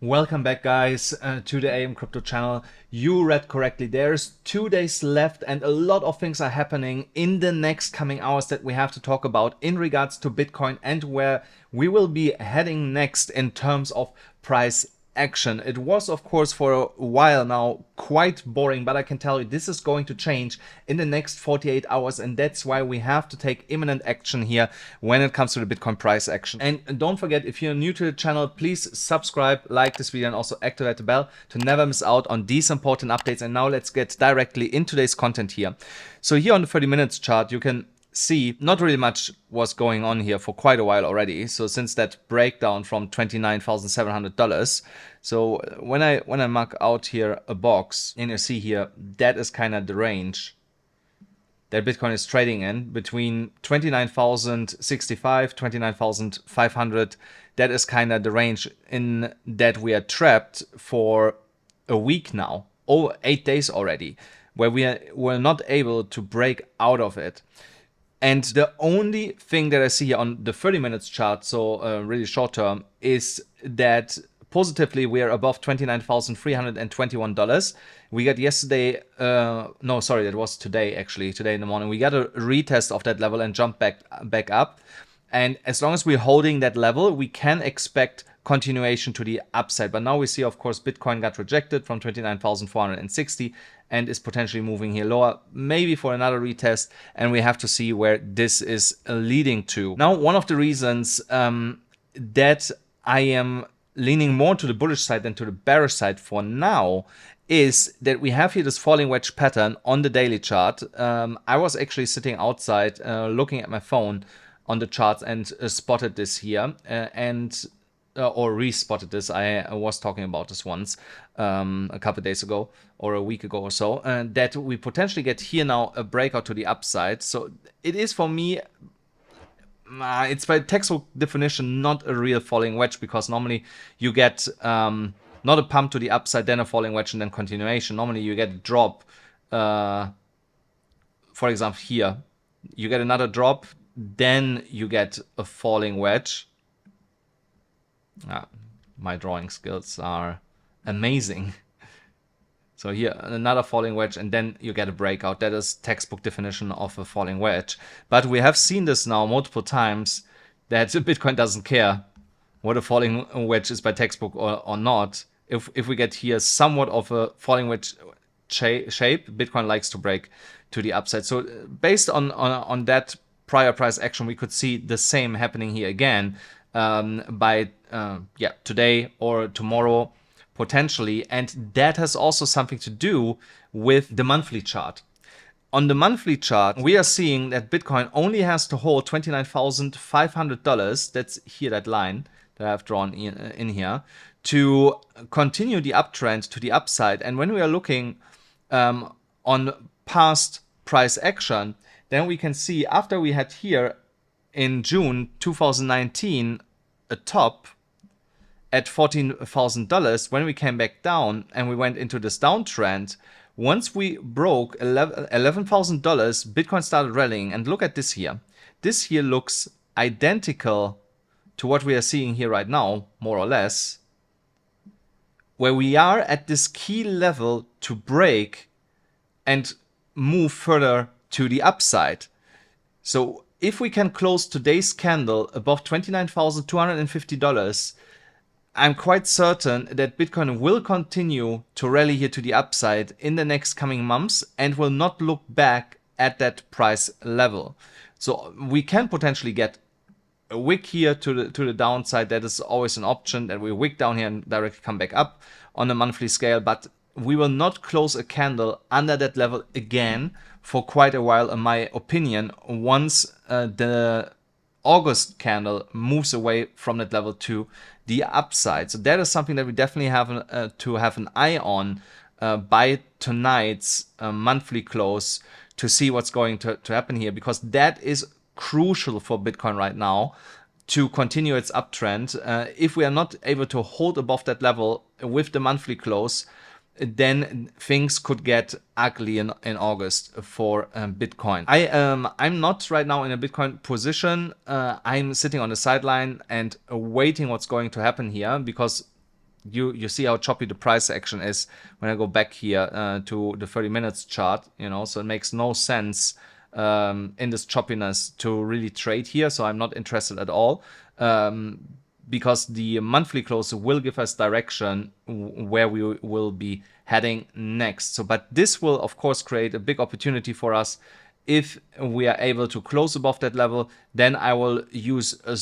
Welcome back, guys, to the AMCrypto channel. You read correctly. There's 2 days left and a lot of things are happening in the next coming hours that we have to talk about in regards to Bitcoin and where we will be heading next in terms of price action. It was, of course, for a while now quite boring, but I can tell you this is going to change in the next 48 hours, and that's why we have to take imminent action here when it comes to the Bitcoin price action. And don't forget, if you're new to the channel, please subscribe, like this video, and also activate the bell to never miss out on these important updates. And now let's get directly into today's content here. So here on the 30 minutes chart, you can see not really much was going on here for quite a while already. So since that breakdown from $29,700, so when I mark out here a box, and you see here that is kind of the range that Bitcoin is trading in between 29,065, 29,500. That is kind of the range in that we are trapped for a week now, or 8 days already, where we're not able to break out of it. And the only thing that I see here on the 30 minutes chart, so really short term, is that positively we are above $29,321. We got yesterday, no, sorry, that was today actually, today in the morning. We got a retest of that level and jumped back up. And as long as we're holding that level, we can expect continuation to the upside. But now we see, of course, Bitcoin got rejected from 29,460 and is potentially moving here lower, maybe for another retest. And we have to see where this is leading to. Now, one of the reasons that I am leaning more to the bullish side than to the bearish side for now is that we have here this falling wedge pattern on the daily chart. I was actually sitting outside looking at my phone on the charts and spotted this here or re-spotted this. I was talking about this once a couple of days ago or a week ago or so, that we potentially get here now a breakout to the upside. So it is, for me, it's by textbook definition not a real falling wedge, because normally you get not a pump to the upside, then a falling wedge, and then continuation. Normally you get a drop. For example, here you get another drop, then you get a falling wedge. My drawing skills are amazing. So here, another falling wedge, and then you get a breakout. That is textbook definition of a falling wedge. But we have seen this now multiple times, that Bitcoin doesn't care what a falling wedge is by textbook or not. If we get here somewhat of a falling wedge shape, Bitcoin likes to break to the upside. So based on that prior price action, we could see the same happening here again by today or tomorrow potentially. And that has also something to do with the monthly chart. On the monthly chart, we are seeing that Bitcoin only has to hold $29,500. That's here, that line that I've drawn in here, to continue the uptrend to the upside. And when we are looking on past price action, then we can see after we had here in June 2019 a top at $14,000, when we came back down and we went into this downtrend, once we broke $11,000, Bitcoin started rallying. And look at this here. This here looks identical to what we are seeing here right now, more or less, where we are at this key level to break and move further to the upside. So if we can close today's candle above $29,250, I'm quite certain that Bitcoin will continue to rally here to the upside in the next coming months and will not look back at that price level. So we can potentially get a wick here to the downside. That is always an option, that we wick down here and directly come back up on a monthly scale, but we will not close a candle under that level again for quite a while, in my opinion, once the August candle moves away from that level to the upside. So that is something that we definitely have to have an eye on by tonight's monthly close, to see what's going to happen here, because that is crucial for Bitcoin right now to continue its uptrend. If we are not able to hold above that level with the monthly close, then things could get ugly in August for Bitcoin. I'm not right now in a Bitcoin position. I'm sitting on the sideline and waiting what's going to happen here, because you see how choppy the price action is when I go back here to the 30 minutes chart, you know, so it makes no sense in this choppiness to really trade here. So I'm not interested at all, because the monthly close will give us direction where we will be heading next. So, but this will of course create a big opportunity for us. If we are able to close above that level, then I will use a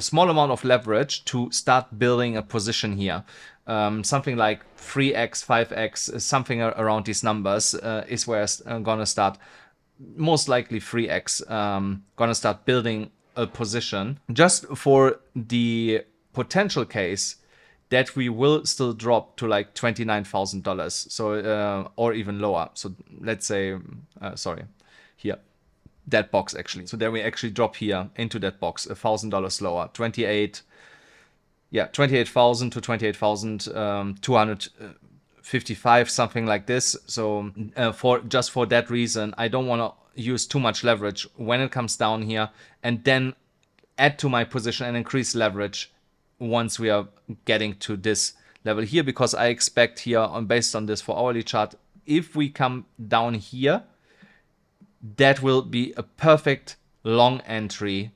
small amount of leverage to start building a position here. Something like 3x, 5x, something around these numbers is where I'm gonna start. Most likely 3x, gonna start building a position just for the potential case that we will still drop to like $29,000. So, or even lower. So let's say, sorry, here, that box actually. So then we actually drop here into that box $1,000 lower, 28,000 to 28,255, something like this. So for that reason, I don't want to use too much leverage when it comes down here, and then add to my position and increase leverage once we are getting to this level here, because I expect here based on this 4-hourly chart, if we come down here, that will be a perfect long entry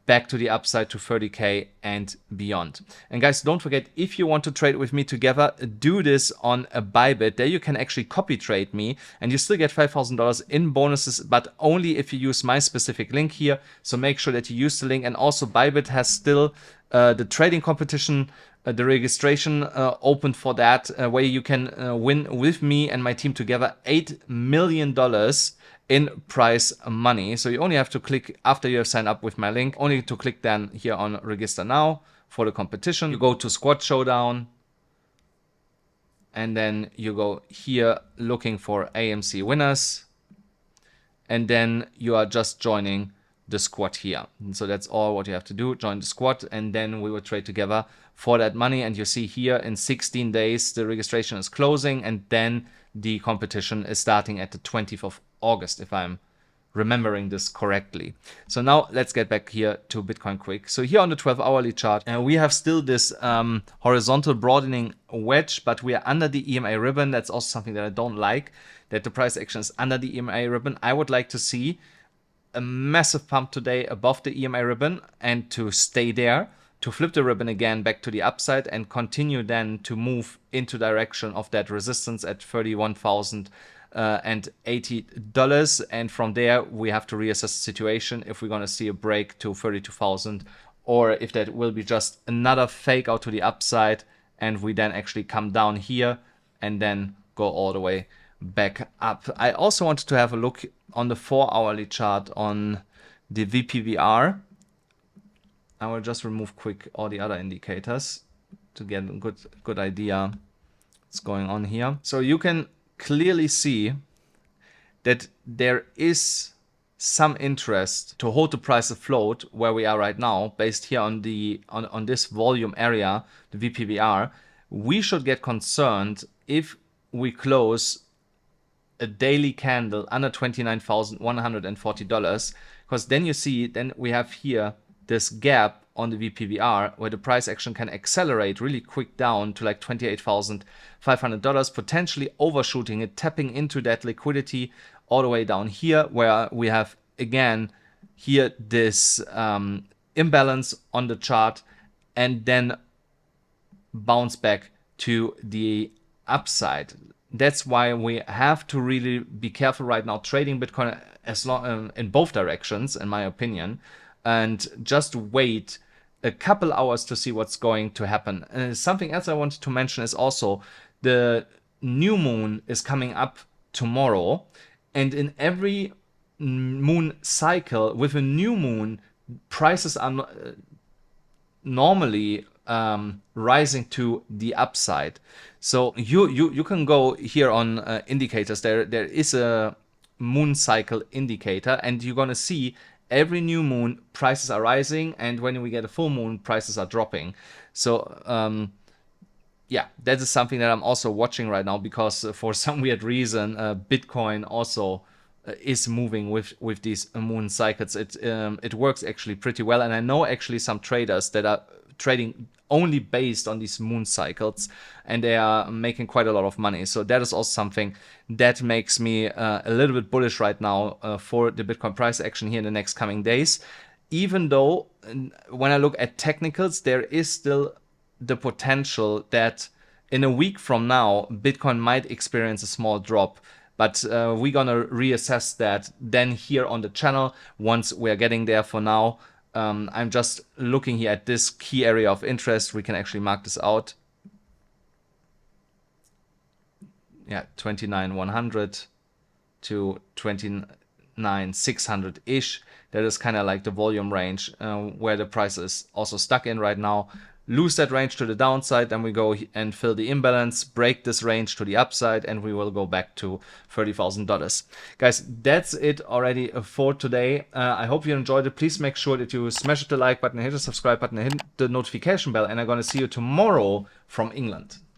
back to the upside to 30K and beyond. And guys, don't forget, if you want to trade with me together, do this on a BYBIT. There you can actually copy trade me and you still get $5,000 in bonuses, but only if you use my specific link here. So make sure that you use the link. And also BYBIT has still the trading competition, the registration open for that, where you can win with me and my team together $8 million in prize money. So you only have to click, after you have signed up with my link, only to click then here on register now for the competition. You go to squad showdown, and then you go here looking for AMC winners, and then you are just joining the squad here. And so that's all what you have to do, join the squad, and then we will trade together for that money. And you see here in 16 days the registration is closing, and then the competition is starting at the 20th of August, if I'm remembering this correctly. So now let's get back here to Bitcoin quick. So here on the 12-hourly chart, we have still this horizontal broadening wedge, but we are under the EMA ribbon. That's also something that I don't like, that the price action is under the EMA ribbon. I would like to see a massive pump today above the EMA ribbon and to stay there, to flip the ribbon again back to the upside and continue then to move into direction of that resistance at $31,080. And from there, we have to reassess the situation if we're going to see a break to 32,000, or if that will be just another fake out to the upside and we then actually come down here and then go all the way back up. I also wanted to have a look on the 4-hourly chart on the VPVR. I will just remove quick all the other indicators to get a good idea what's going on here. So you can clearly see that there is some interest to hold the price afloat where we are right now, based here on the on this volume area, the VPVR. We should get concerned if we close a daily candle under $29,140, because then you see, then we have here this gap on the VPVR where the price action can accelerate really quick down to like $28,500, potentially overshooting it, tapping into that liquidity all the way down here, where we have again here this imbalance on the chart, and then bounce back to the upside. That's why we have to really be careful right now trading Bitcoin as long in both directions, in my opinion, and just wait a couple hours to see what's going to happen. Something else I wanted to mention is also the new moon is coming up tomorrow, and in every moon cycle with a new moon, prices are normally rising to the upside. So you can go here on indicators. There is a moon cycle indicator, and you're gonna see every new moon prices are rising, and when we get a full moon, prices are dropping. So yeah, that is something that I'm also watching right now, because for some weird reason Bitcoin also is moving with these moon cycles. It works actually pretty well, and I know actually some traders that are trading only based on these moon cycles, and they are making quite a lot of money. So that is also something that makes me a little bit bullish right now for the Bitcoin price action here in the next coming days. Even though when I look at technicals, there is still the potential that in a week from now, Bitcoin might experience a small drop. But we're gonna reassess that then here on the channel once we're getting there. For now, I'm just looking here at this key area of interest. We can actually mark this out. Yeah, 29,100 to 29,600-ish. That is kind of like the volume range where the price is also stuck in right now. Lose that range to the downside, then we go and fill the imbalance, break this range to the upside, and we will go back to $30,000. Guys, that's it already for today. I hope you enjoyed it. Please make sure that you smash the like button, hit the subscribe button, hit the notification bell, and I'm gonna see you tomorrow from England.